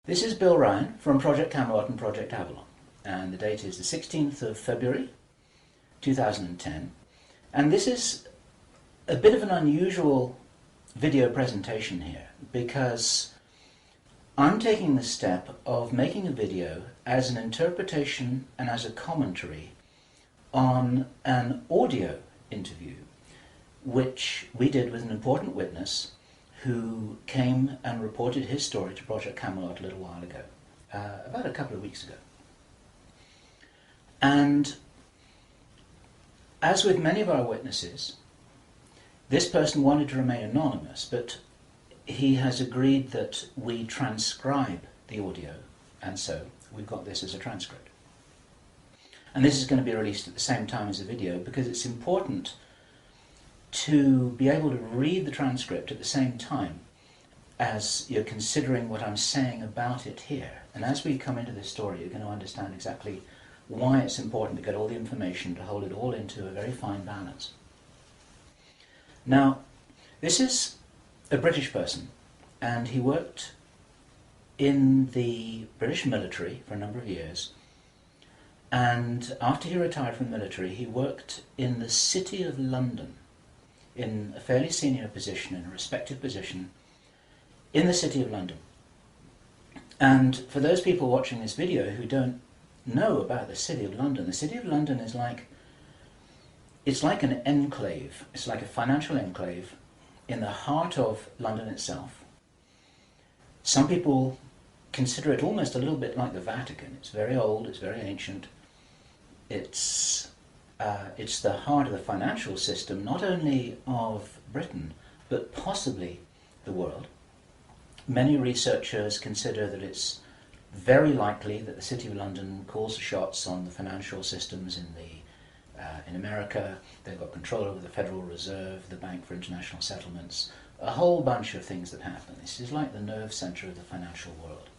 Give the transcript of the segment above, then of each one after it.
This is Bill Ryan from Project Camelot and Project Avalon, and the date is the 16th of February 2010, and this is a bit of an unusual video presentation here because I'm taking the step of making a video as an interpretation and as a commentary on an audio interview which we did with an important witness who came and reported his story to Project Camelot a little while ago, about a couple of weeks ago. And as with many of our witnesses, this person wanted to remain anonymous, but he has agreed that we transcribe the audio, and so we've got this as a transcript. And this is going to be released at the same time as the video because it's important to be able to read the transcript at the same time as you're considering what I'm saying about it here. And as we come into this story, you're going to understand exactly why it's important to get all the information, to hold it all into a very fine balance. Now, this is a British person, and he worked in the British military for a number of years. And after he retired from the military, he worked in the City of London, in a fairly senior position, in a respected position, in the City of London. And for those people watching this video who don't know about the City of London, the City of London is it's like an enclave, it's like a financial enclave in the heart of London itself. Some people consider it almost a little bit like the Vatican. It's very old, it's very ancient. It's the heart of the financial system, not only of Britain, but possibly the world. Many researchers consider that it's very likely that the City of London calls the shots on the financial systems in America. They've got control over the Federal Reserve, the Bank for International Settlements, a whole bunch of things that happen. This is like the nerve center of the financial world.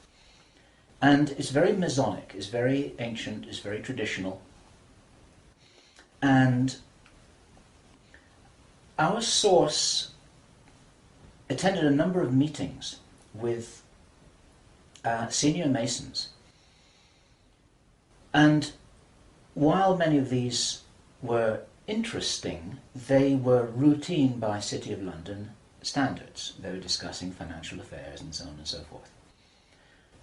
And it's very Masonic, it's very ancient, it's very traditional. And our source attended a number of meetings with senior Masons. And while many of these were interesting, they were routine by City of London standards. They were discussing financial affairs and so on and so forth.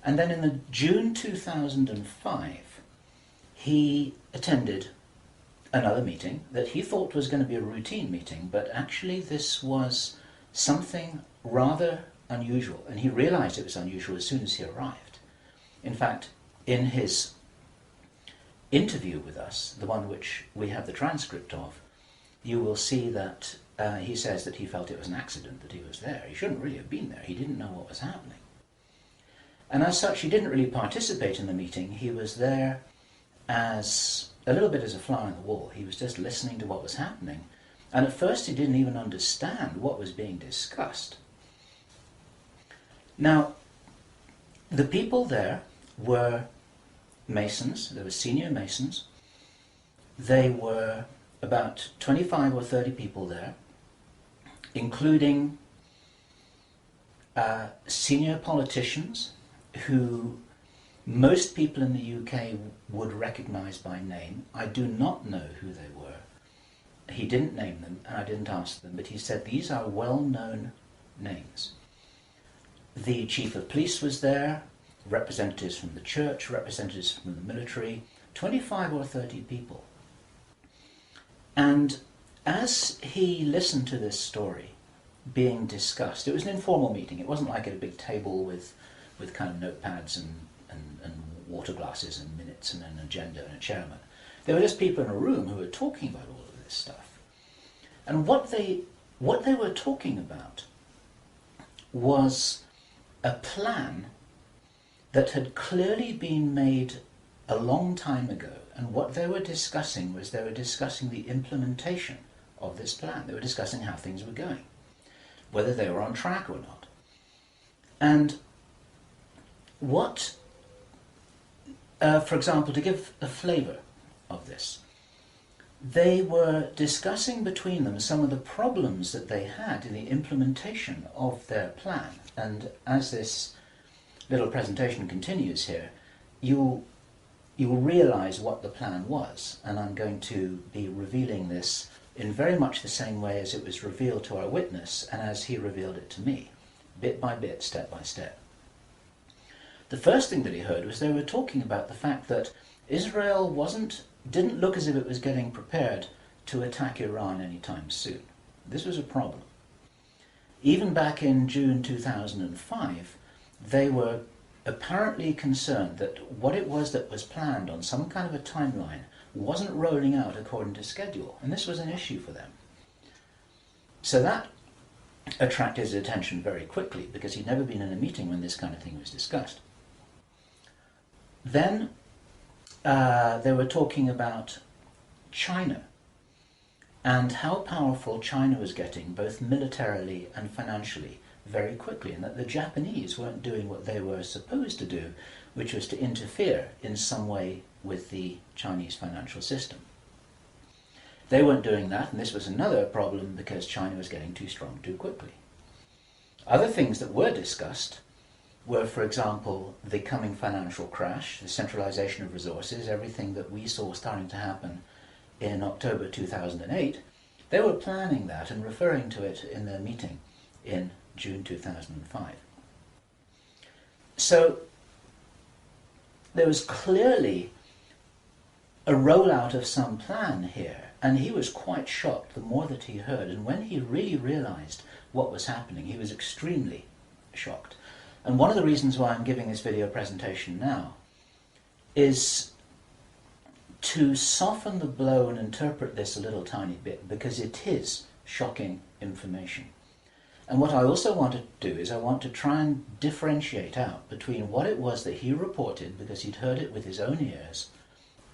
And then in June 2005, he attended another meeting that he thought was going to be a routine meeting, but actually this was something rather unusual, and he realized it was unusual as soon as he arrived. In fact, in his interview with us, the one which we have the transcript of, you will see that he says that he felt it was an accident that he was there. He shouldn't really have been there. He didn't know what was happening. And as such, he didn't really participate in the meeting. He was there as a little bit as a fly on the wall. He was just listening to what was happening. And at first he didn't even understand what was being discussed. Now, the people there were Masons. There were senior Masons. They were about 25 or 30 people there, including senior politicians who most people in the UK would recognize by name. I do not know who they were. He didn't name them, and I didn't ask them, but he said these are well-known names. The chief of police was there, representatives from the church, representatives from the military, 25 or 30 people. And as he listened to this story being discussed, it was an informal meeting. It wasn't like at a big table with kind of notepads and water glasses and minutes and an agenda and a chairman. There were just people in a room who were talking about all of this stuff. And what they were talking about was a plan that had clearly been made a long time ago. And what they were discussing was they were discussing the implementation of this plan. They were discussing how things were going, whether they were on track or not. And what, for example, to give a flavor of this, they were discussing between them some of the problems that they had in the implementation of their plan. And as this little presentation continues here, you will realize what the plan was, and I'm going to be revealing this in very much the same way as it was revealed to our witness and as he revealed it to me, bit by bit, step by step. The first thing that he heard was they were talking about the fact that Israel didn't look as if it was getting prepared to attack Iran anytime soon. This was a problem. Even back in June 2005, they were apparently concerned that what it was that was planned on some kind of a timeline wasn't rolling out according to schedule, and this was an issue for them. So that attracted his attention very quickly, because he'd never been in a meeting when this kind of thing was discussed. Then they were talking about China and how powerful China was getting, both militarily and financially, very quickly, and that the Japanese weren't doing what they were supposed to do, which was to interfere in some way with the Chinese financial system. They weren't doing that, and this was another problem because China was getting too strong too quickly. Other things that were discussed were, for example, the coming financial crash, the centralization of resources, everything that we saw starting to happen in October 2008. They were planning that and referring to it in their meeting in June 2005. So there was clearly a rollout of some plan here, and he was quite shocked the more that he heard, and when he really realized what was happening, he was extremely shocked. And one of the reasons why I'm giving this video presentation now is to soften the blow and interpret this a little tiny bit, because it is shocking information. And what I also want to do is I want to try and differentiate out between what it was that he reported, because he'd heard it with his own ears,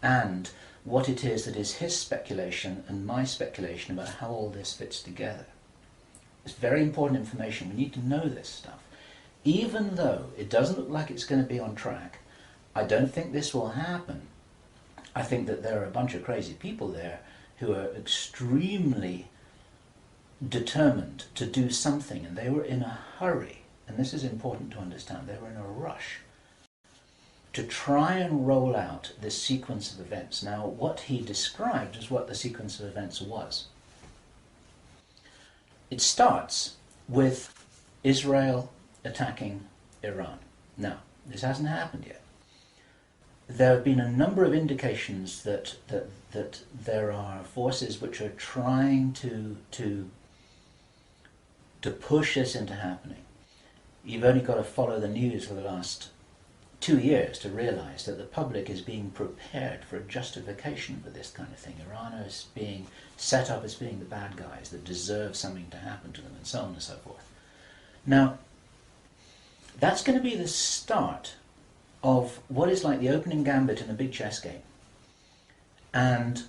and what it is that is his speculation and my speculation about how all this fits together. It's very important information. We need to know this stuff. Even though it doesn't look like it's going to be on track, I don't think this will happen. I think that there are a bunch of crazy people there who are extremely determined to do something, and they were in a hurry, and this is important to understand, they were in a rush to try and roll out this sequence of events. Now, what he described is what the sequence of events was. It starts with Israel attacking Iran. Now, this hasn't happened yet. There have been a number of indications that there are forces which are trying to push this into happening. You've only got to follow the news for the last 2 years to realize that the public is being prepared for a justification for this kind of thing. Iran is being set up as being the bad guys that deserve something to happen to them, and so on and so forth. Now, that's going to be the start of what is like the opening gambit in a big chess game. And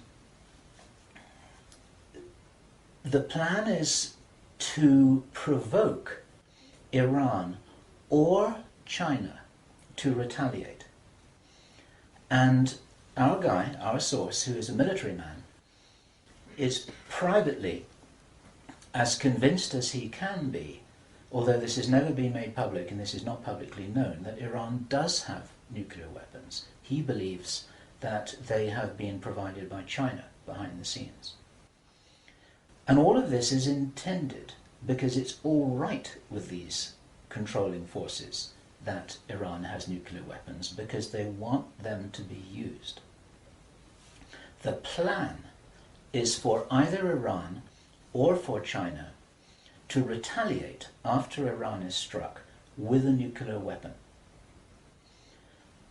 the plan is to provoke Iran or China to retaliate. And our guy, our source, who is a military man, is privately as convinced as he can be, although this has never been made public and this is not publicly known, that Iran does have nuclear weapons. He believes that they have been provided by China behind the scenes. And all of this is intended because it's all right with these controlling forces that Iran has nuclear weapons, because they want them to be used. The plan is for either Iran or for China to retaliate after Iran is struck with a nuclear weapon.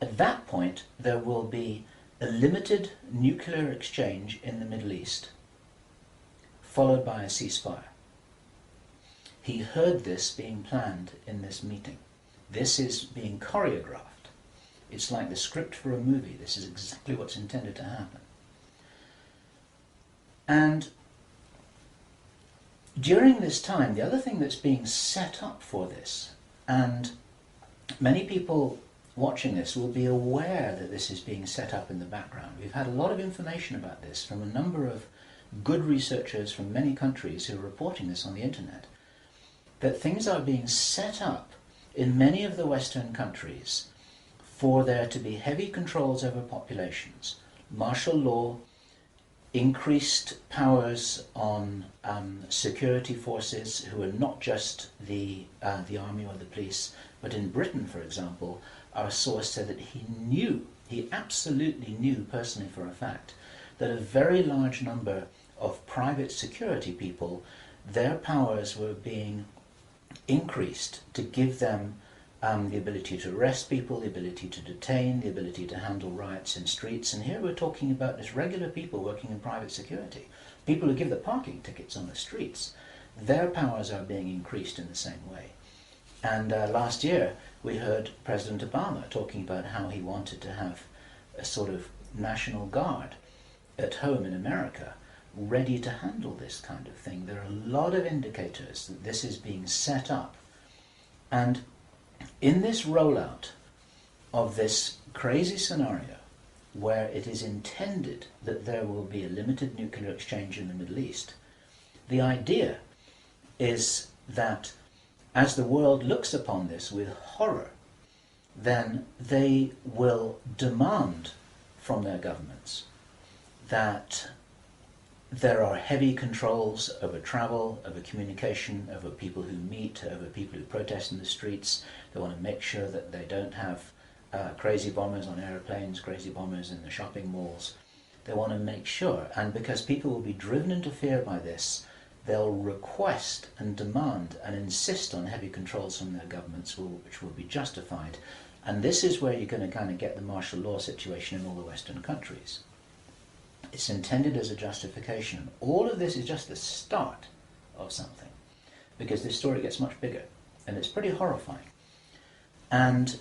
At that point, there will be a limited nuclear exchange in the Middle East, followed by a ceasefire. He heard this being planned in this meeting. This is being choreographed. It's like the script for a movie. This is exactly what's intended to happen. And during this time, the other thing that's being set up for this, and many people watching this will be aware that this is being set up in the background. We've had a lot of information about this from a number of good researchers from many countries who are reporting this on the internet, that things are being set up in many of the Western countries for there to be heavy controls over populations, martial law, increased powers on security forces who are not just the army or the police, but in Britain, for example, our source said that he absolutely knew personally for a fact, that a very large number of private security people, their powers were being increased to give them the ability to arrest people, the ability to detain, the ability to handle riots in streets. And here we're talking about just regular people working in private security, people who give the parking tickets on the streets. Their powers are being increased in the same way. And last year we heard President Obama talking about how he wanted to have a sort of National Guard at home in America ready to handle this kind of thing. There are a lot of indicators that this is being set up. And in this rollout of this crazy scenario where it is intended that there will be a limited nuclear exchange in the Middle East, the idea is that as the world looks upon this with horror, then they will demand from their governments that there are heavy controls over travel, over communication, over people who meet, over people who protest in the streets. They want to make sure that they don't have crazy bombers on airplanes, crazy bombers in the shopping malls. They want to make sure, and because people will be driven into fear by this, they'll request and demand and insist on heavy controls from their governments, which will be justified. And this is where you're going to kind of get the martial law situation in all the Western countries. It's intended as a justification. All of this is just the start of something, because this story gets much bigger, and it's pretty horrifying. And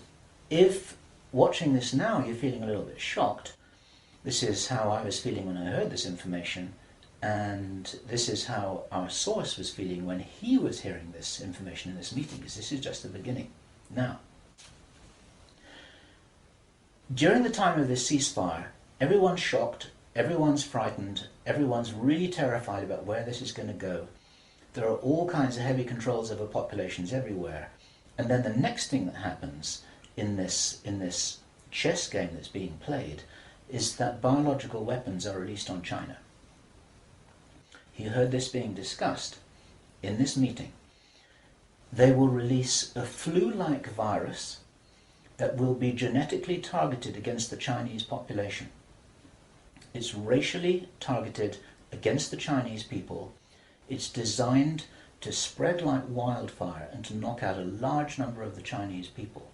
if watching this now you're feeling a little bit shocked, this is how I was feeling when I heard this information, and this is how our source was feeling when he was hearing this information in this meeting, because this is just the beginning. Now, during the time of this ceasefire, everyone's shocked, everyone's frightened, everyone's really terrified about where this is going to go. There are all kinds of heavy controls over populations everywhere. And then the next thing that happens in this chess game that's being played is that biological weapons are released on China. You heard this being discussed in this meeting. They will release a flu-like virus that will be genetically targeted against the Chinese population. It's racially targeted against the Chinese people. It's designed to spread like wildfire and to knock out a large number of the Chinese people.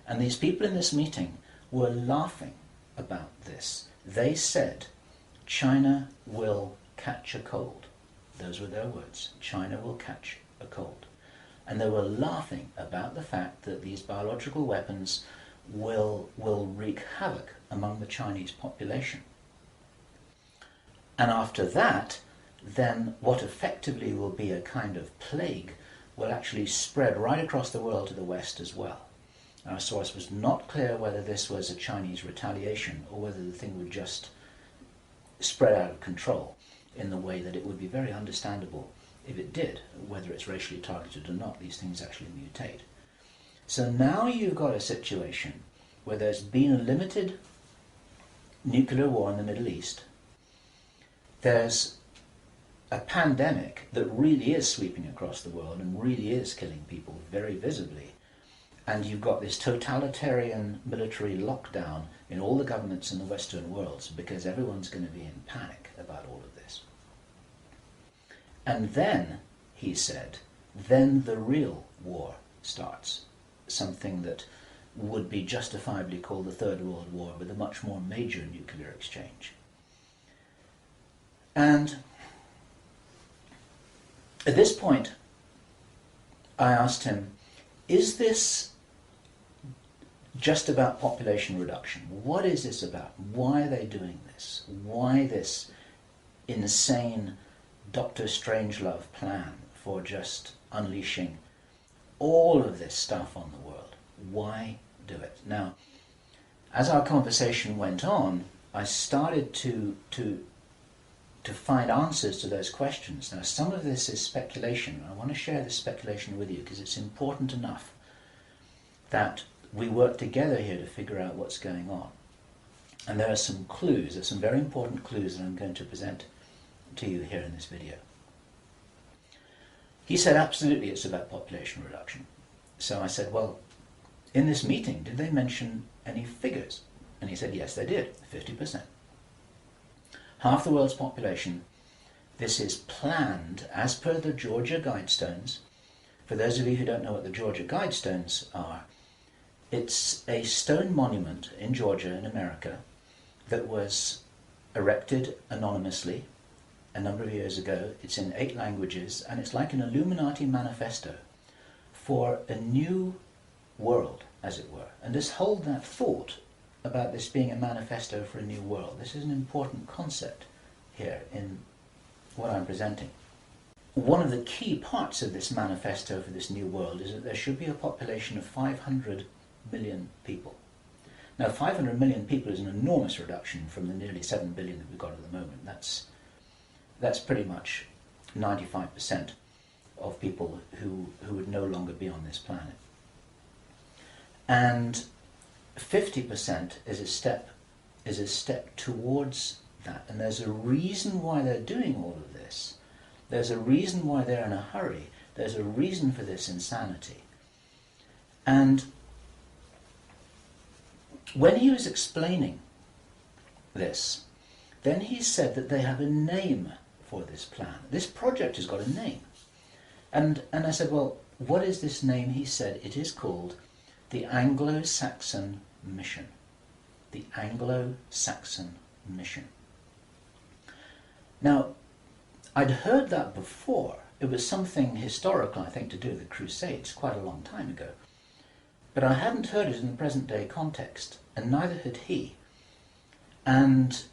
And these people in this meeting were laughing about this. They said, China will catch a cold. Those were their words. China will catch a cold. And they were laughing about the fact that these biological weapons will wreak havoc among the Chinese population. And after that, then what effectively will be a kind of plague will actually spread right across the world to the West as well. Our source was not clear whether this was a Chinese retaliation or whether the thing would just spread out of control in the way that it would be very understandable if it did, whether it's racially targeted or not. These things actually mutate. So now you've got a situation where there's been a limited nuclear war in the Middle East. There's a pandemic that really is sweeping across the world and really is killing people very visibly. And you've got this totalitarian military lockdown in all the governments in the Western worlds because everyone's going to be in panic about all of this. And then, he said, then the real war starts. Something that would be justifiably called the Third World War, with a much more major nuclear exchange. And at this point, I asked him, is this just about population reduction? What is this about? Why are they doing this? Why this insane Dr. Strangelove plan for just unleashing all of this stuff on the world? Why do it? Now, as our conversation went on, I started to find answers to those questions. Now, some of this is speculation. I want to share this speculation with you because it's important enough that we work together here to figure out what's going on. And there are some clues, there's some very important clues that I'm going to present to you here in this video. He said absolutely it's about population reduction. So I said, well, in this meeting, did they mention any figures? And he said, yes, they did, 50%. Half the world's population. This is planned as per the Georgia Guidestones. For those of you who don't know what the Georgia Guidestones are, it's a stone monument in Georgia in America that was erected anonymously a number of years ago. It's in 8 languages, and it's like an Illuminati manifesto for a new world, as it were. And just hold that thought about this being a manifesto for a new world. This is an important concept here in what I'm presenting. One of the key parts of this manifesto for this new world is that there should be a population of 500 million people. Now, 500 million people is an enormous reduction from the nearly 7 billion that we've got at the moment. That's pretty much 95% of people who would no longer be on this planet. And 50% is a step towards that. And there's a reason why they're doing all of this. There's a reason why they're in a hurry. There's a reason for this insanity. And when he was explaining this, then he said that they have a name for this plan. This project has got a name. And I said, well, what is this name? He said, it is called the Anglo-Saxon Mission. The Anglo-Saxon Mission. Now, I'd heard that before. It was something historical, I think, to do with the Crusades quite a long time ago. But I hadn't heard it in the present day context, and neither had he. And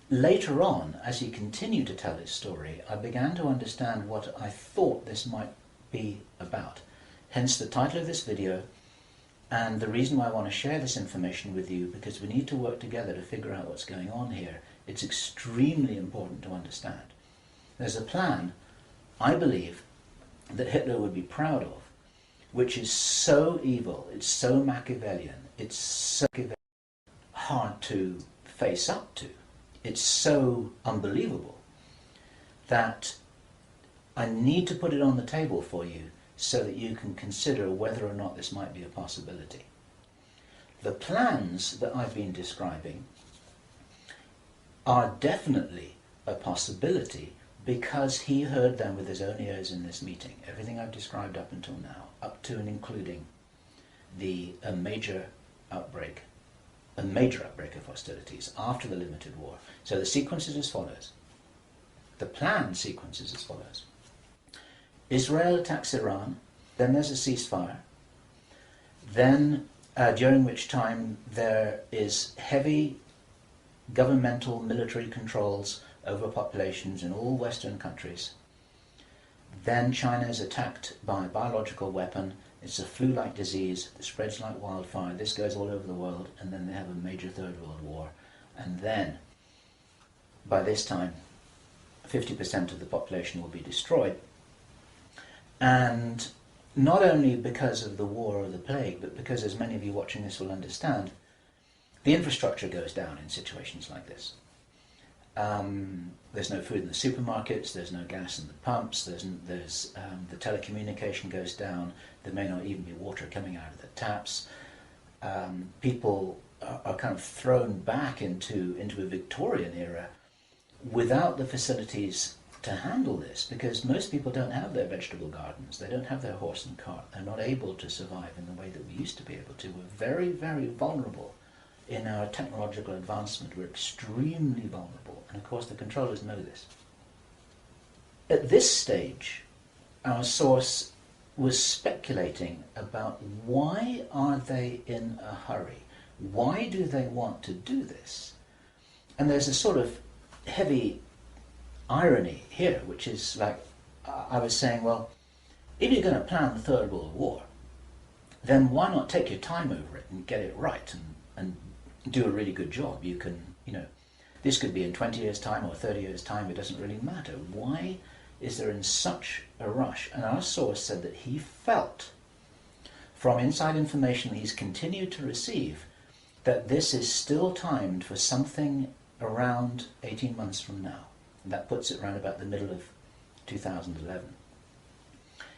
later on, as he continued to tell his story, I began to understand what I thought this might be about. Hence the title of this video, and the reason why I want to share this information with you, because we need to work together to figure out what's going on here. It's extremely important to understand. There's a plan, I believe, that Hitler would be proud of, which is so evil, it's so Machiavellian, it's so hard to face up to, it's so unbelievable that I need to put it on the table for you so that you can consider whether or not this might be a possibility. The plans that I've been describing are definitely a possibility because he heard them with his own ears in this meeting. Everything I've described up until now, up to and including a major outbreak of hostilities after the limited war. So the sequence is as follows. The plan sequence is as follows. Israel attacks Iran, then there's a ceasefire, then during which time there is heavy governmental military controls over populations in all Western countries. Then China is attacked by a biological weapon. It's a flu-like disease that spreads like wildfire. This goes all over the world, and then they have a major Third World War. And then, by this time, 50% of the population will be destroyed. And not only because of the war or the plague, but because, as many of you watching this will understand, the infrastructure goes down in situations like this. There's no food in the supermarkets, there's no gas in the pumps, the telecommunication goes down, there may not even be water coming out of the taps. People are kind of thrown back into a Victorian era without the facilities to handle this, because most people don't have their vegetable gardens, they don't have their horse and cart, they're not able to survive in the way that we used to be able to. We're very, very vulnerable in our technological advancement. We're extremely vulnerable, and of course the controllers know this. At this stage, our source was speculating about why are they in a hurry? Why do they want to do this? And there's a sort of heavy irony here, which is like, I was saying, well, if you're going to plan the Third World War, then why not take your time over it and get it right and do a really good job? You can, this could be in 20 years' time or 30 years' time, it doesn't really matter. Why is there in such a rush? And our source said that he felt from inside information that he's continued to receive, that this is still timed for something around 18 months from now. And that puts it around about the middle of 2011.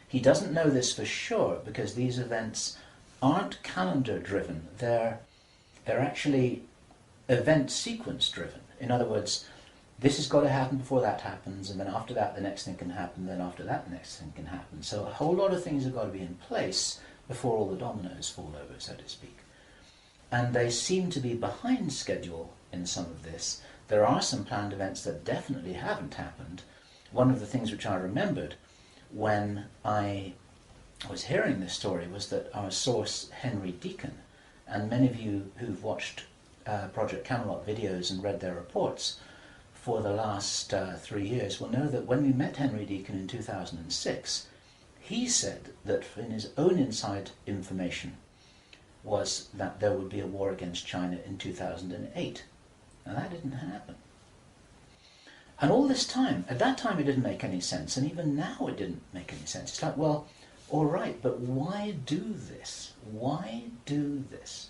He doesn't know this for sure because these events aren't calendar driven. They're actually event sequence driven. In other words, this has got to happen before that happens, and then after that the next thing can happen, then after that the next thing can happen. So a whole lot of things have got to be in place before all the dominoes fall over, so to speak. And they seem to be behind schedule in some of this. There are some planned events that definitely haven't happened. One of the things which I remembered when I was hearing this story was that our source, Henry Deacon, and many of you who've watched Project Camelot videos and read their reports for the last 3 years will know that when we met Henry Deacon in 2006, he said that in his own inside information was that there would be a war against China in 2008. Now that didn't happen. And all this time, at that time it didn't make any sense, and even now it didn't make any sense. It's like, well, all right, but why do this? Why do this?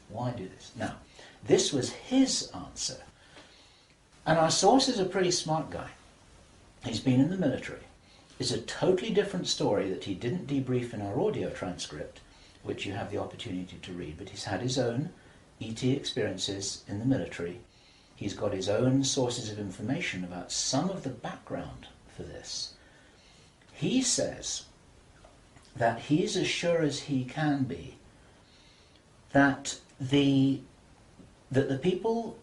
Why do this? Now, this was his answer. And our source is a pretty smart guy. He's been in the military. It's a totally different story that he didn't debrief in our audio transcript, which you have the opportunity to read, but he's had his own ET experiences in the military. He's got his own sources of information about some of the background for this. He says that he's as sure as he can be that the people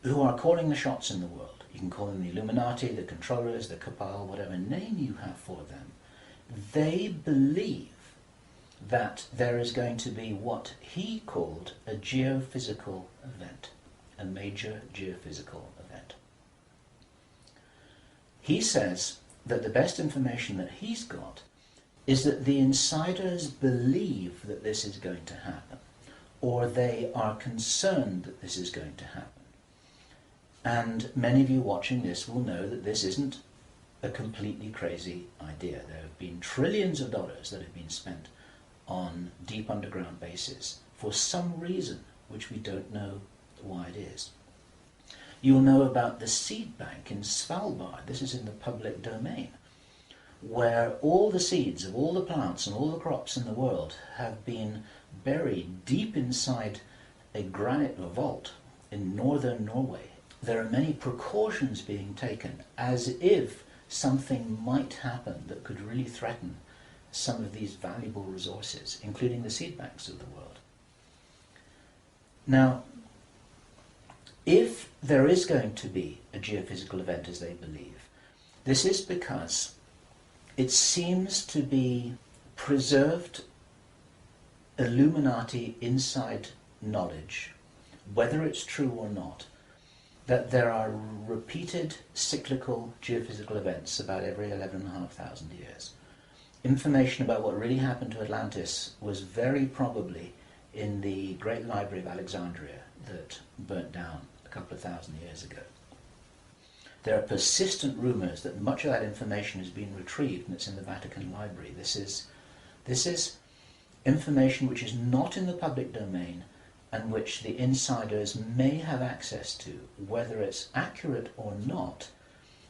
who are calling the shots in the world, you can call them the Illuminati, the controllers, the cabal, whatever name you have for them, they believe that there is going to be what he called a geophysical event, a major geophysical event. He says that the best information that he's got is that the insiders believe that this is going to happen, or they are concerned that this is going to happen. And many of you watching this will know that this isn't a completely crazy idea. There have been trillions of dollars that have been spent on deep underground bases for some reason which we don't know why it is. You'll know about the seed bank in Svalbard. This is in the public domain, where all the seeds of all the plants and all the crops in the world have been buried deep inside a granite vault in northern Norway. There are many precautions being taken as if something might happen that could really threaten some of these valuable resources, including the seed banks of the world. Now, if there is going to be a geophysical event as they believe, this is because it seems to be preserved Illuminati inside knowledge, whether it's true or not, that there are repeated cyclical geophysical events about every 11,500 years. Information about what really happened to Atlantis was very probably in the Great Library of Alexandria that burnt down a couple of thousand years ago. There are persistent rumors that much of that information has been retrieved and it's in the Vatican Library. This is information which is not in the public domain and which the insiders may have access to. Whether it's accurate or not,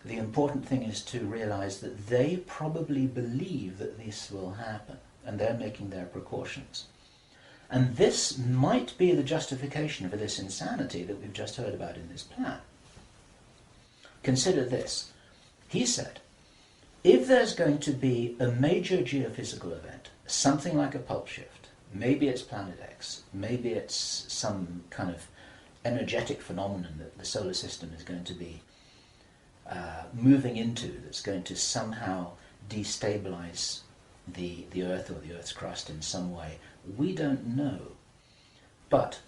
the important thing is to realize that they probably believe that this will happen, and they're making their precautions. And this might be the justification for this insanity that we've just heard about in this plan. Consider this. He said, if there's going to be a major geophysical event, something like a pulse shift, maybe it's Planet X, maybe it's some kind of energetic phenomenon that the solar system is going to be moving into, that's going to somehow destabilize the Earth or the Earth's crust in some way. We don't know. But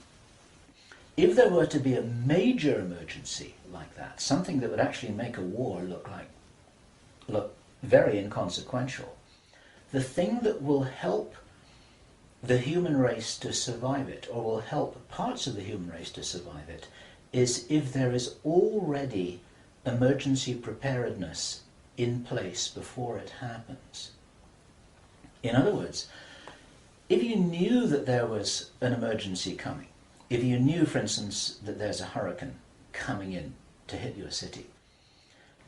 if there were to be a major emergency like that, something that would actually make a war look very inconsequential, the thing that will help the human race to survive it, or will help parts of the human race to survive it, is if there is already emergency preparedness in place before it happens. In other words, if you knew that there was an emergency coming, if you knew, for instance, that there's a hurricane coming in to hit your city,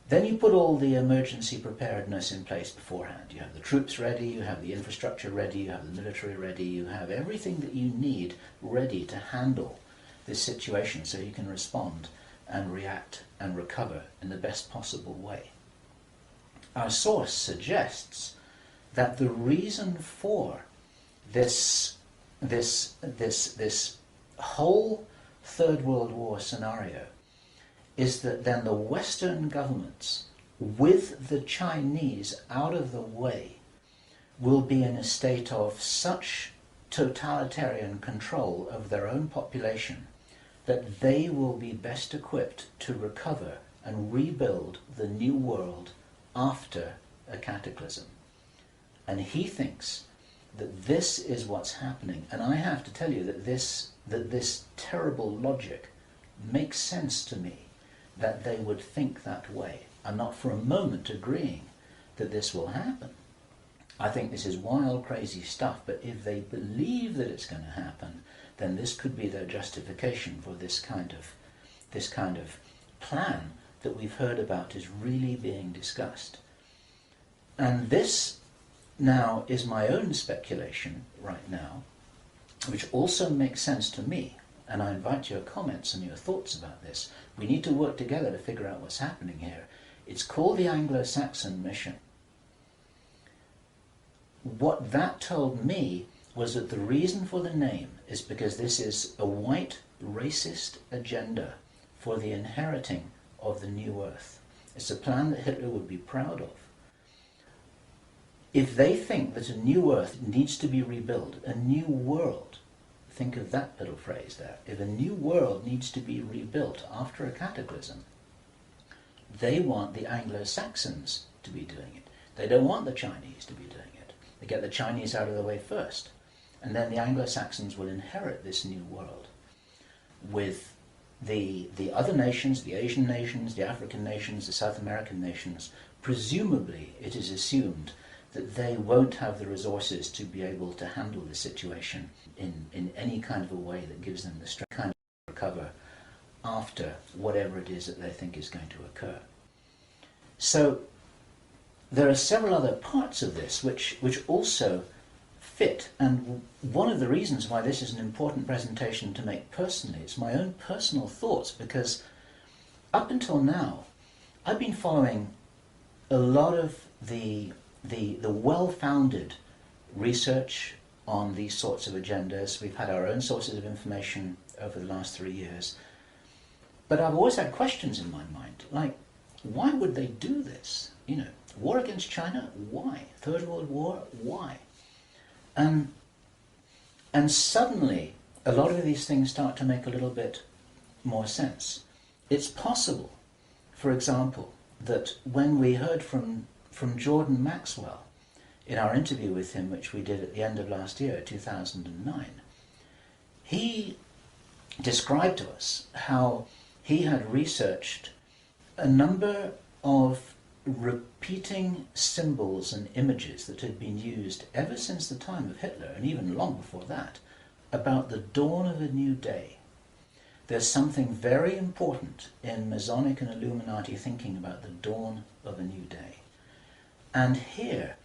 then you put all the emergency preparedness in place beforehand. You have the troops ready, you have the infrastructure ready, you have the military ready, you have everything that you need ready to handle this situation so you can respond and react and recover in the best possible way. Our source suggests that the reason for this whole Third World War scenario is that then the Western governments, with the Chinese out of the way, will be in a state of such totalitarian control of their own population that they will be best equipped to recover and rebuild the new world after a cataclysm. And he thinks that this is what's happening. And I have to tell you that this terrible logic makes sense to me, that they would think that way. I'm not for a moment agreeing that this will happen. I think this is wild, crazy stuff, but if they believe that it's going to happen, then this could be their justification for this kind of plan that we've heard about is really being discussed. And this now is my own speculation right now, which also makes sense to me. And I invite your comments and your thoughts about this. We need to work together to figure out what's happening here. It's called the Anglo-Saxon mission. What that told me was that the reason for the name is because this is a white racist agenda for the inheriting of the new earth. It's a plan that Hitler would be proud of. If they think that a new earth needs to be rebuilt, a new world, think of that little phrase there. If a new world needs to be rebuilt after a cataclysm, they want the Anglo-Saxons to be doing it. They don't want the Chinese to be doing it. They get the Chinese out of the way first. And then the Anglo-Saxons will inherit this new world with the other nations, the Asian nations, the African nations, the South American nations. Presumably, it is assumed that they won't have the resources to be able to handle the situation in any kind of a way that gives them the strength to recover after whatever it is that they think is going to occur. So there are several other parts of this which also fit, and one of the reasons why this is an important presentation to make personally is my own personal thoughts, because up until now I've been following a lot of the well-founded research on these sorts of agendas. We've had our own sources of information over the last 3 years. But I've always had questions in my mind, like, why would they do this? You know, war against China, why? Third World War, why? And suddenly, a lot of these things start to make a little bit more sense. It's possible, for example, that when we heard from Jordan Maxwell in our interview with him, which we did at the end of last year, 2009, he described to us how he had researched a number of repeating symbols and images that had been used ever since the time of Hitler, and even long before that, about the dawn of a new day. There's something very important in Masonic and Illuminati thinking about the dawn of a new day. And here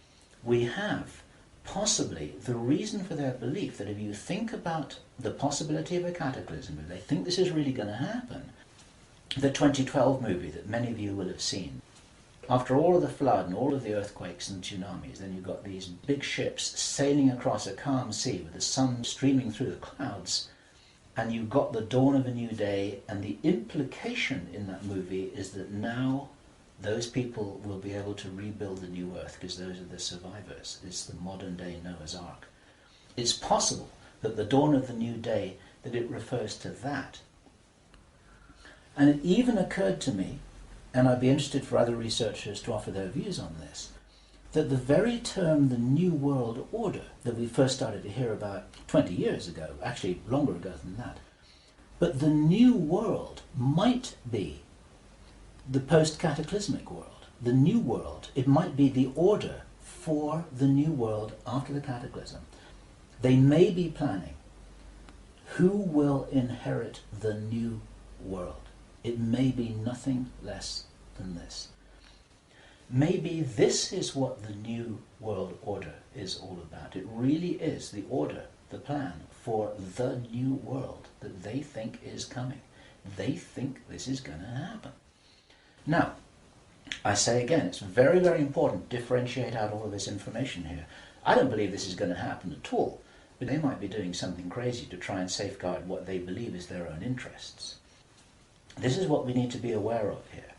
we have possibly the reason for their belief that if you think about the possibility of a cataclysm, if they think this is really going to happen, the 2012 movie that many of you will have seen, after all of the flood and all of the earthquakes and tsunamis, then you've got these big ships sailing across a calm sea with the sun streaming through the clouds, and you've got the dawn of a new day, and the implication in that movie is that now those people will be able to rebuild the new earth because those are the survivors. It's the modern day Noah's Ark. It's possible that the dawn of the new day, that it refers to that. And it even occurred to me, and I'd be interested for other researchers to offer their views on this, that the very term the New World Order that we first started to hear about 20 years ago, actually longer ago than that, but the New World might be the post-cataclysmic world, the New World. It might be the order for the New World after the cataclysm. They may be planning who will inherit the new world. It may be nothing less than this. Maybe this is what the new world order is all about. It really is the order, the plan for the new world that they think is coming. They think this is going to happen. Now, I say again, it's very, very important to differentiate out all of this information here. I don't believe this is going to happen at all, but they might be doing something crazy to try and safeguard what they believe is their own interests. This is what we need to be aware of here.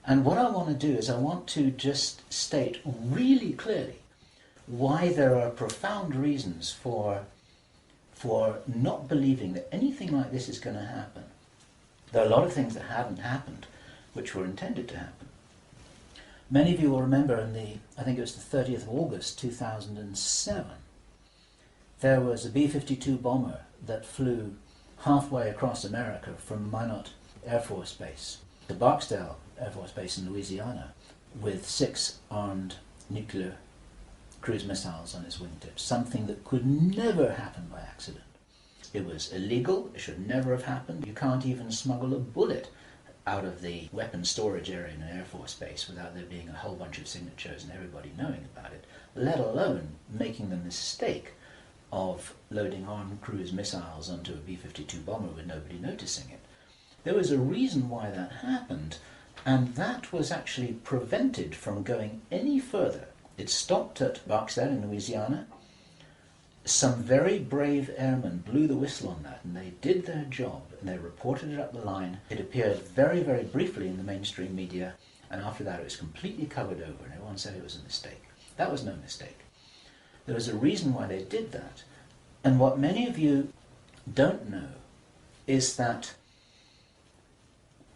And what I want to do is I want to just state really clearly why there are profound reasons for not believing that anything like this is going to happen. There are a lot of things that haven't happened which were intended to happen. Many of you will remember I think it was the 30th of August 2007, there was a B-52 bomber that flew halfway across America from Minot Air Force Base to Barksdale Air Force Base in Louisiana with 6 armed nuclear cruise missiles on its wingtips, something that could never happen by accident. It was illegal, it should never have happened. You can't even smuggle a bullet out of the weapons storage area in an Air Force Base without there being a whole bunch of signatures and everybody knowing about it, let alone making the mistake of loading armed cruise missiles onto a B-52 bomber with nobody noticing it. There was a reason why that happened, and that was actually prevented from going any further. It stopped at Barksdale in Louisiana. Some very brave airmen blew the whistle on that, and they did their job, and they reported it up the line. It appeared very, very briefly in the mainstream media, and after that it was completely covered over, and everyone said it was a mistake. That was no mistake. There was a reason why they did that. And what many of you don't know is that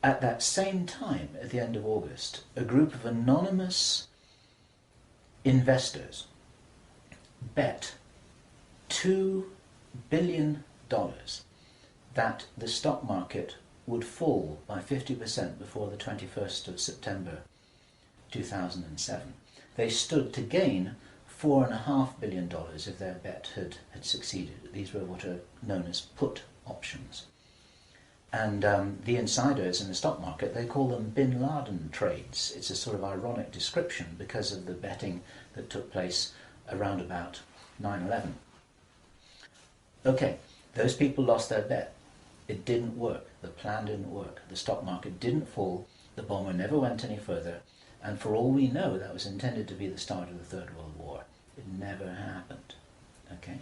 at that same time, at the end of August, a group of anonymous investors bet $2 billion that the stock market would fall by 50% before the 21st of September 2007. They stood to gain $4.5 billion if their bet had succeeded. These were what are known as put options. And the insiders in the stock market, they call them Bin Laden trades. It's a sort of ironic description because of the betting that took place around about 9/11. Okay, those people lost their bet. It didn't work. The plan didn't work. The stock market didn't fall. The bomber never went any further. And for all we know, that was intended to be the start of the Third World War. It never happened. Okay?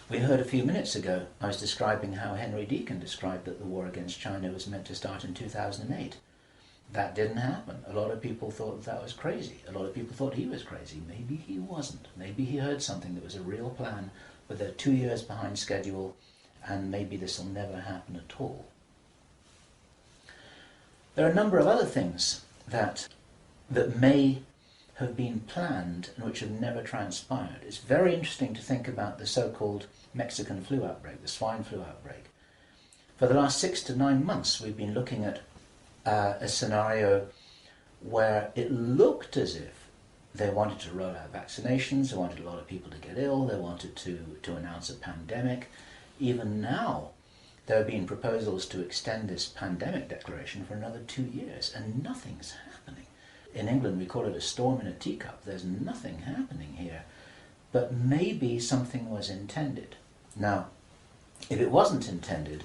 We heard a few minutes ago, I was describing how Henry Deacon described that the war against China was meant to start in 2008. That didn't happen. A lot of people thought that was crazy. A lot of people thought he was crazy. Maybe he wasn't. Maybe he heard something that was a real plan, but they're 2 years behind schedule, and maybe this will never happen at all. There are a number of other things that may have been planned and which have never transpired. It's very interesting to think about the so-called Mexican flu outbreak, the swine flu outbreak. For the last 6 to 9 months we've been looking at a scenario where it looked as if they wanted to roll out vaccinations, they wanted a lot of people to get ill, they wanted to announce a pandemic. Even now there have been proposals to extend this pandemic declaration for another 2 years, and nothing's happening. In England we call it a storm in a teacup. There's nothing happening here, but maybe something was intended. Now, if it wasn't intended,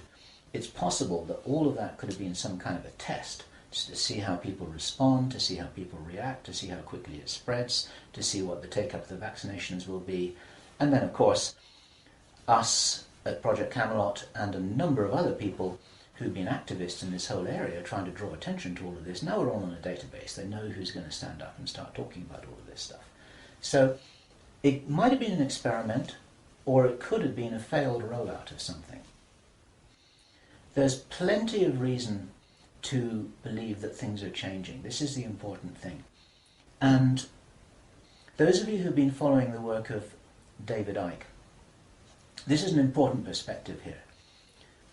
it's possible that all of that could have been some kind of a test, just to see how people respond, to see how people react, to see how quickly it spreads, to see what the take-up of the vaccinations will be. And then, of course, us at Project Camelot and a number of other people who've been activists in this whole area trying to draw attention to all of this, now we're all on a database. They know who's going to stand up and start talking about all of this stuff. So it might have been an experiment, or it could have been a failed rollout of something. There's plenty of reason to believe that things are changing. This is the important thing. And those of you who've been following the work of David Icke, this is an important perspective here,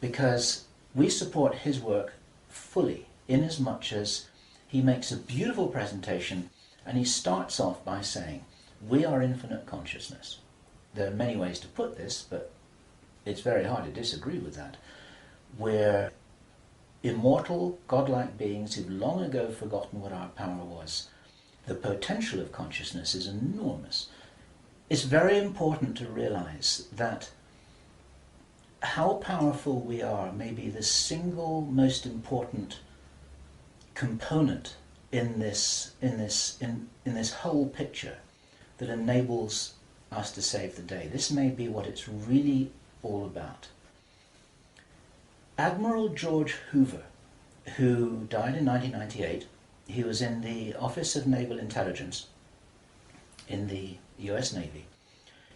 because we support his work fully, inasmuch as he makes a beautiful presentation and he starts off by saying, we are infinite consciousness. there are many ways to put this, but it's very hard to disagree with that. We're immortal, godlike beings who've long ago forgotten what our power was. The potential of consciousness is enormous. It's very important to realize that how powerful we are may be the single most important component in this whole picture that enables us to save the day. This may be what it's really all about. Admiral George Hoover, who died in 1998, he was in the Office of Naval Intelligence in the US Navy.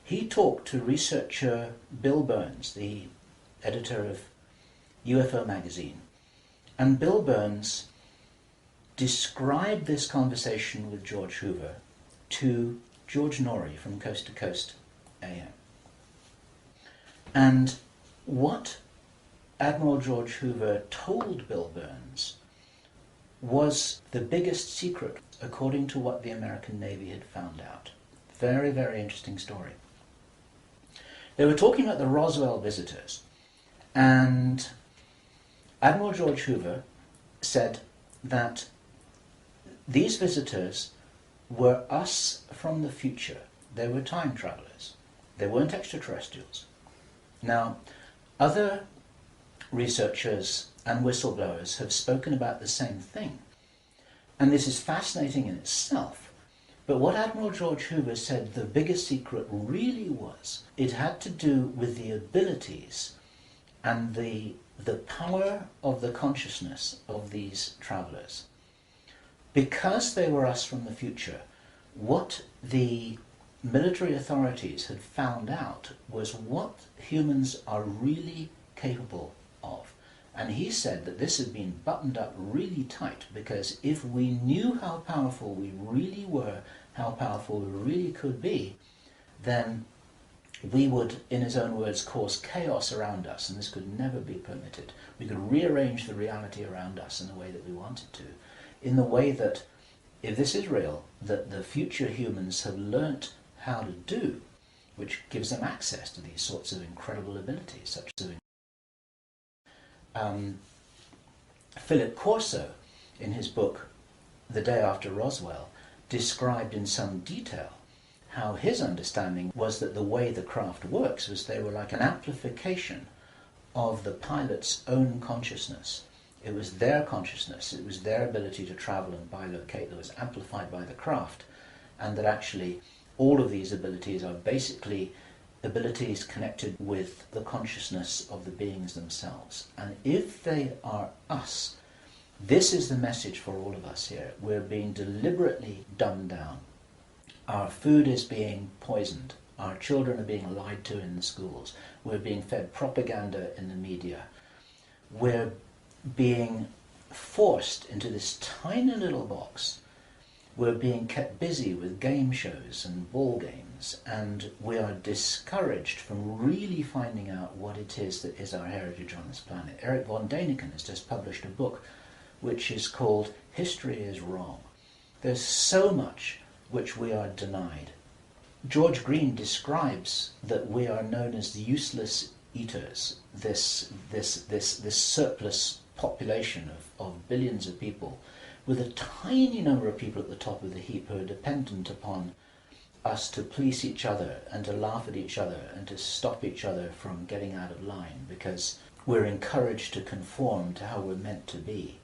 He talked to researcher Bill Burns, the editor of UFO magazine, and Bill Burns described this conversation with George Hoover to George Norrie from Coast to Coast AM. And what Admiral George Hoover told Bill Burns was the biggest secret according to what the American Navy had found out. Very, very interesting story. They were talking about the Roswell visitors, and Admiral George Hoover said that these visitors were us from the future. They were time travelers. They weren't extraterrestrials. Now, other researchers and whistleblowers have spoken about the same thing, and this is fascinating in itself. But what Admiral George Hoover said the biggest secret really was, it had to do with the abilities and the power of the consciousness of these travelers. Because they were us from the future, what the military authorities had found out was what humans are really capable of. And he said that this had been buttoned up really tight, because if we knew how powerful we really were, how powerful we really could be, then we would, in his own words, cause chaos around us, and this could never be permitted. We could rearrange the reality around us in the way that we wanted to, in the way that, if this is real, that the future humans have learnt how to do, which gives them access to these sorts of incredible abilities, such as Philip Corso, in his book The Day After Roswell, described in some detail how his understanding was that the way the craft works was they were like an amplification of the pilot's own consciousness. It was their consciousness, it was their ability to travel and bilocate that was amplified by the craft, and that actually all of these abilities are basically abilities connected with the consciousness of the beings themselves. And if they are us, this is the message for all of us here. We're being deliberately dumbed down. Our food is being poisoned. Our children are being lied to in the schools. We're being fed propaganda in the media. We're being forced into this tiny little box. We're being kept busy with game shows and ball games, and we are discouraged from really finding out what it is that is our heritage on this planet. Eric von Däniken has just published a book which is called History is Wrong. There's so much which we are denied. George Green describes that we are known as the useless eaters, this surplus population of billions of people, with a tiny number of people at the top of the heap who are dependent upon us to police each other and to laugh at each other and to stop each other from getting out of line, because we're encouraged to conform to how we're meant to be.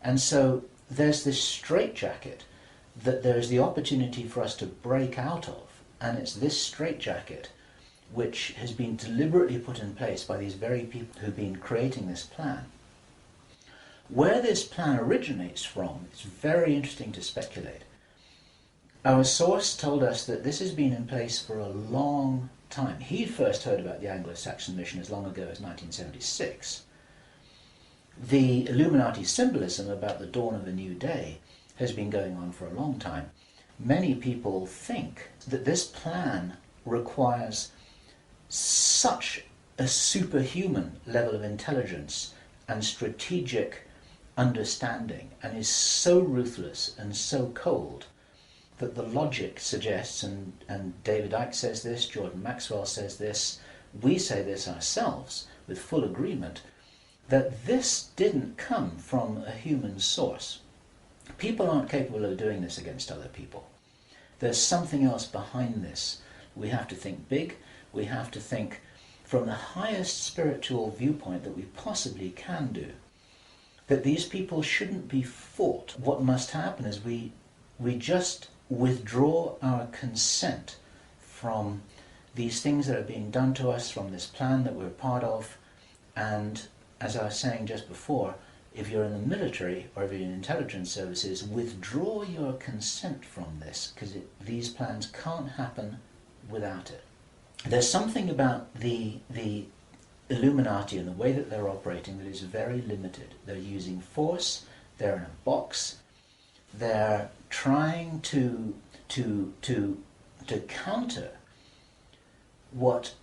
And so there's this straitjacket that there's the opportunity for us to break out of, and it's this straitjacket which has been deliberately put in place by these very people who've been creating this plan. Where this plan originates from, it's very interesting to speculate. Our source told us that this has been in place for a long time. He first heard about the Anglo-Saxon mission as long ago as 1976. The Illuminati symbolism about the dawn of a new day has been going on for a long time. Many people think that this plan requires such a superhuman level of intelligence and strategic understanding, and is so ruthless and so cold, that the logic suggests, and David Icke says this, Jordan Maxwell says this, we say this ourselves with full agreement, that this didn't come from a human source. People aren't capable of doing this against other people. There's something else behind this. We have to think big. We have to think from the highest spiritual viewpoint that we possibly can do. That these people shouldn't be fought. What must happen is we just withdraw our consent from these things that are being done to us, from this plan that we're part of, and as I was saying just before, if you're in the military or if you're in intelligence services, withdraw your consent from this, because these plans can't happen without it. There's something about the Illuminati and the way that they're operating that is very limited. They're using force, they're in a box, they're trying to counter what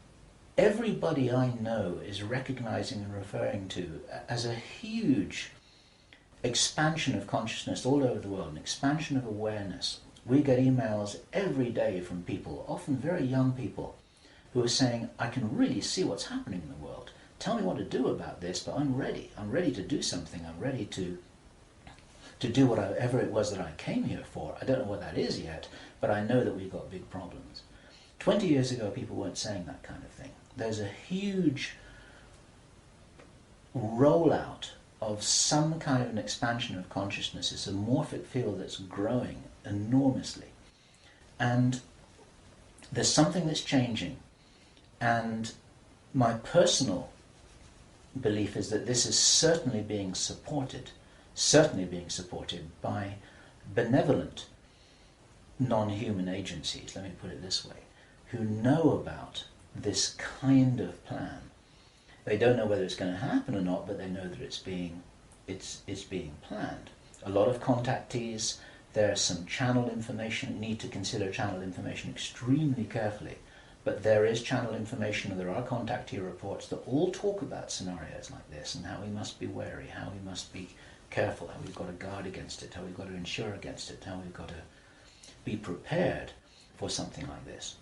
everybody I know is recognizing and referring to as a huge expansion of consciousness all over the world, an expansion of awareness. We get emails every day from people, often very young people, who are saying, I can really see what's happening in the world. Tell me what to do about this, but I'm ready. I'm ready to do something. I'm ready to do whatever it was that I came here for. I don't know what that is yet, but I know that we've got big problems. 20 years ago, people weren't saying that kind of thing. There's a huge rollout of some kind of an expansion of consciousness. It's a morphic field that's growing enormously. And there's something that's changing. And my personal belief is that this is certainly being supported by benevolent non-human agencies, let me put it this way, who know about this kind of plan. They don't know whether it's going to happen or not, but they know that it's being planned. A lot of contactees, there's some channel information. You need to consider channel information extremely carefully. But there is channel information, and there are contactee reports that all talk about scenarios like this and how we must be wary, how we must be careful, how we've got to guard against it, how we've got to insure against it, how we've got to be prepared for something like this.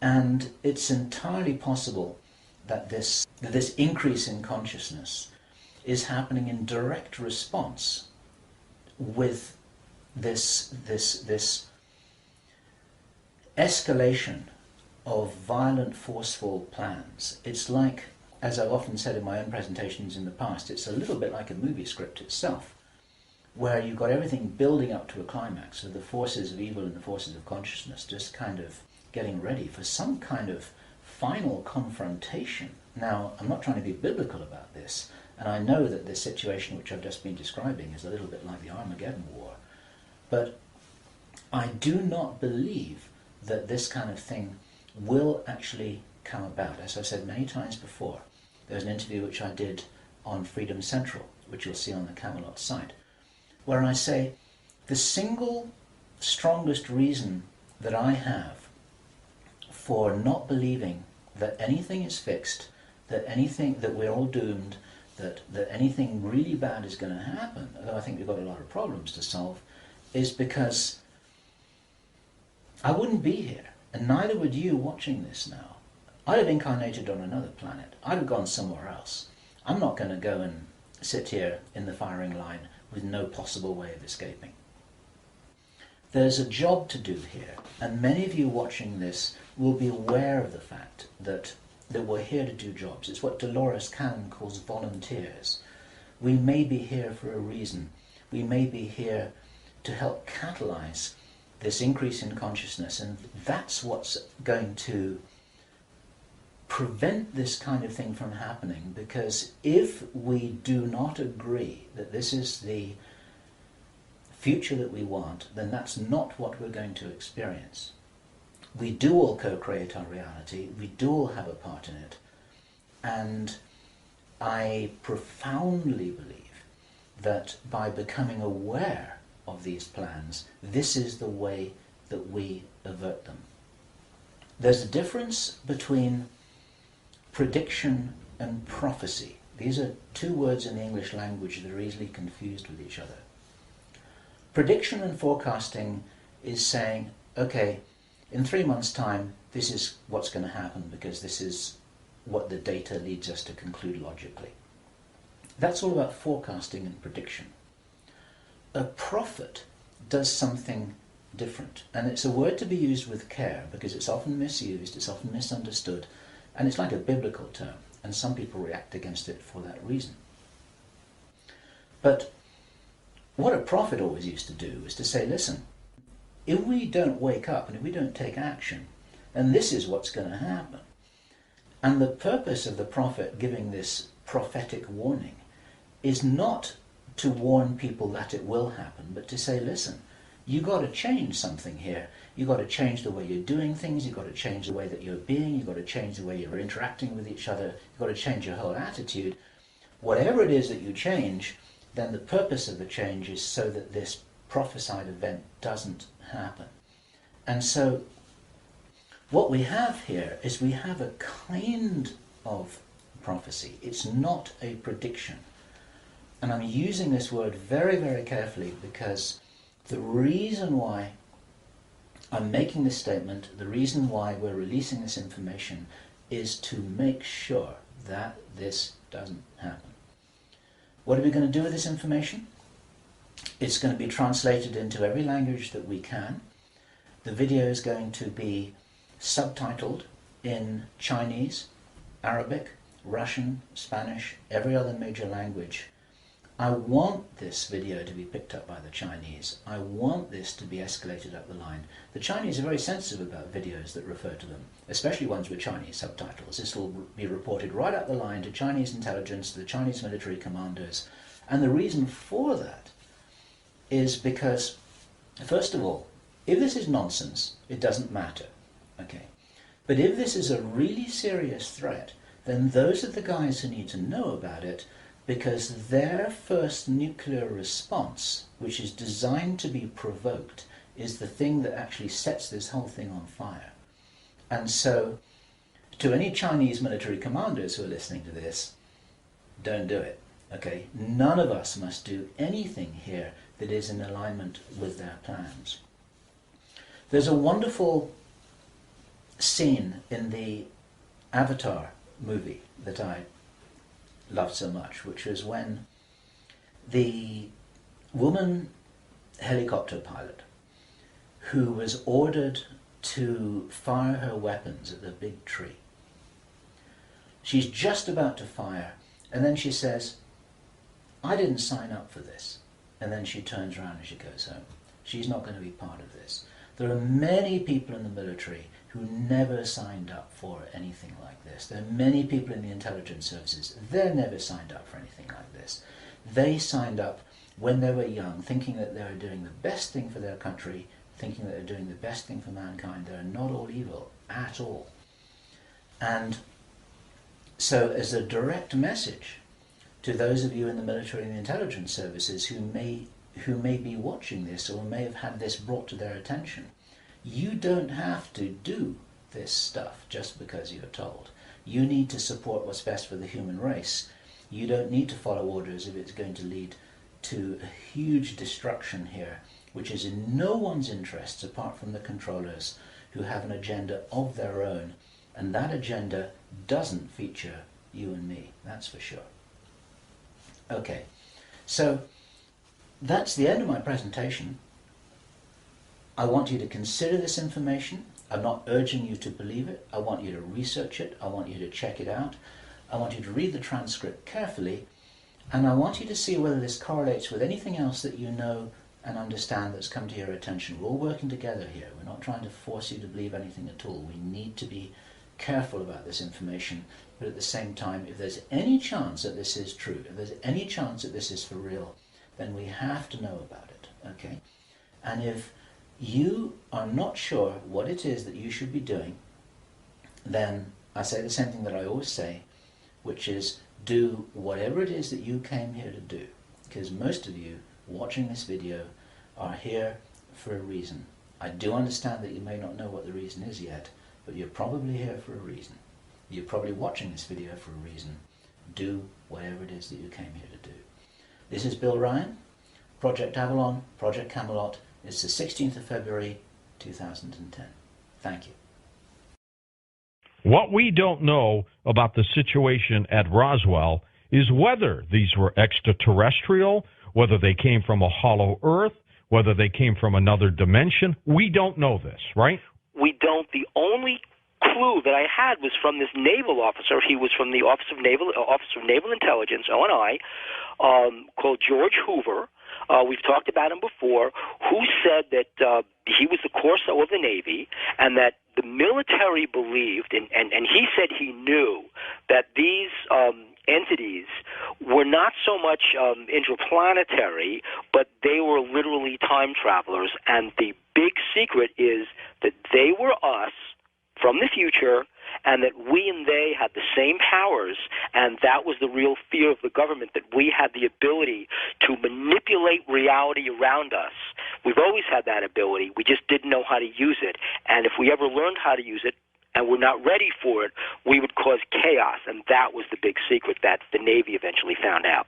And it's entirely possible that this increase in consciousness is happening in direct response with this escalation of violent, forceful plans. It's like, as I've often said in my own presentations in the past, it's a little bit like a movie script itself, where you've got everything building up to a climax, with the forces of evil and the forces of consciousness just kind of getting ready for some kind of final confrontation. Now, I'm not trying to be biblical about this, and I know that this situation which I've just been describing is a little bit like the Armageddon War, but I do not believe that this kind of thing will actually come about. As I've said many times before, there's an interview which I did on Freedom Central, which you'll see on the Camelot site, where I say the single strongest reason that I have for not believing that anything is fixed, that we're all doomed, that anything really bad is going to happen, although I think we've got a lot of problems to solve, is because I wouldn't be here, and neither would you watching this now. I'd have incarnated on another planet. I'd have gone somewhere else. I'm not going to go and sit here in the firing line with no possible way of escaping. There's a job to do here, and many of you watching this will be aware of the fact that we're here to do jobs. It's what Dolores Cannon calls volunteers. We may be here for a reason. We may be here to help catalyze this increase in consciousness, and that's what's going to prevent this kind of thing from happening, because if we do not agree that this is the future that we want, then that's not what we're going to experience. We do all co-create our reality, we do all have a part in it, and I profoundly believe that by becoming aware of these plans, this is the way that we avert them. There's a difference between prediction and prophecy. These are two words in the English language that are easily confused with each other. Prediction and forecasting is saying, okay, in 3 months' time, this is what's going to happen because this is what the data leads us to conclude logically. That's all about forecasting and prediction. A prophet does something different, and it's a word to be used with care because it's often misused, it's often misunderstood, and it's like a biblical term, and some people react against it for that reason. But what a prophet always used to do is to say, listen, if we don't wake up and if we don't take action, then this is what's going to happen. And the purpose of the prophet giving this prophetic warning is not to warn people that it will happen, but to say, listen, you've got to change something here. You've got to change the way you're doing things. You've got to change the way that you're being. You've got to change the way you're interacting with each other. You've got to change your whole attitude. Whatever it is that you change, then the purpose of the change is so that this prophesied event doesn't happen. And so what we have here is we have a kind of prophecy. It's not a prediction. And I'm using this word very, very carefully because the reason why I'm making this statement, the reason why we're releasing this information is to make sure that this doesn't happen. What are we going to do with this information? It's going to be translated into every language that we can. The video is going to be subtitled in Chinese, Arabic, Russian, Spanish, every other major language. I want this video to be picked up by the Chinese. I want this to be escalated up the line. The Chinese are very sensitive about videos that refer to them, especially ones with Chinese subtitles. This will be reported right up the line to Chinese intelligence, to the Chinese military commanders. And the reason for that is because, first of all, if this is nonsense, it doesn't matter. Okay. But if this is a really serious threat, then those are the guys who need to know about it, because their first nuclear response, which is designed to be provoked, is the thing that actually sets this whole thing on fire. And so, to any Chinese military commanders who are listening to this, don't do it. Okay? None of us must do anything here that is in alignment with their plans. There's a wonderful scene in the Avatar movie that I loved so much, which was when the woman helicopter pilot who was ordered to fire her weapons at the big tree, she's just about to fire, and then she says, I didn't sign up for this. And then she turns around and she goes home. She's not going to be part of this. There are many people in the military who never signed up for anything like this. There are many people in the intelligence services, they never signed up for anything like this. They signed up when they were young, thinking that they were doing the best thing for their country, thinking that they're doing the best thing for mankind. They're not all evil at all. And so as a direct message to those of you in the military and the intelligence services who may be watching this or may have had this brought to their attention, you don't have to do this stuff just because you're told. You need to support what's best for the human race. You don't need to follow orders if it's going to lead to a huge destruction here, which is in no one's interests apart from the controllers who have an agenda of their own, and that agenda doesn't feature you and me, that's for sure. Okay, so that's the end of my presentation. I want you to consider this information. I'm not urging you to believe it. I want you to research it. I want you to check it out. I want you to read the transcript carefully, and I want you to see whether this correlates with anything else that you know and understand that's come to your attention. We're all working together here. We're not trying to force you to believe anything at all. We need to be careful about this information, but at the same time, if there's any chance that this is true, if there's any chance that this is for real, then we have to know about it, okay? And if you are not sure what it is that you should be doing, then I say the same thing that I always say, which is do whatever it is that you came here to do, because most of you watching this video are here for a reason. I do understand that you may not know what the reason is yet, but you're probably here for a reason. You're probably watching this video for a reason. Do whatever it is that you came here to do. This is Bill Ryan. Project Avalon, Project Camelot is the 16th of February 2010. Thank you. What we don't know about the situation at Roswell is whether these were extraterrestrial, whether they came from a hollow earth, whether they came from another dimension. We don't know this, right? We don't. The only clue that I had was from this naval officer. He was from the Office of Naval Intelligence, ONI, called George Hoover. We've talked about him before, who said that he was the Corso of the Navy, and that the military believed, and he said he knew that these entities were not so much interplanetary, but they were literally time travelers. And the big secret is that they were us from the future, and that we and they had the same powers, and that was the real fear of the government, that we had the ability to manipulate reality around us. We've always had that ability. We just didn't know how to use it. And if we ever learned how to use it, and we're not ready for it, we would cause chaos. And that was the big secret that the Navy eventually found out.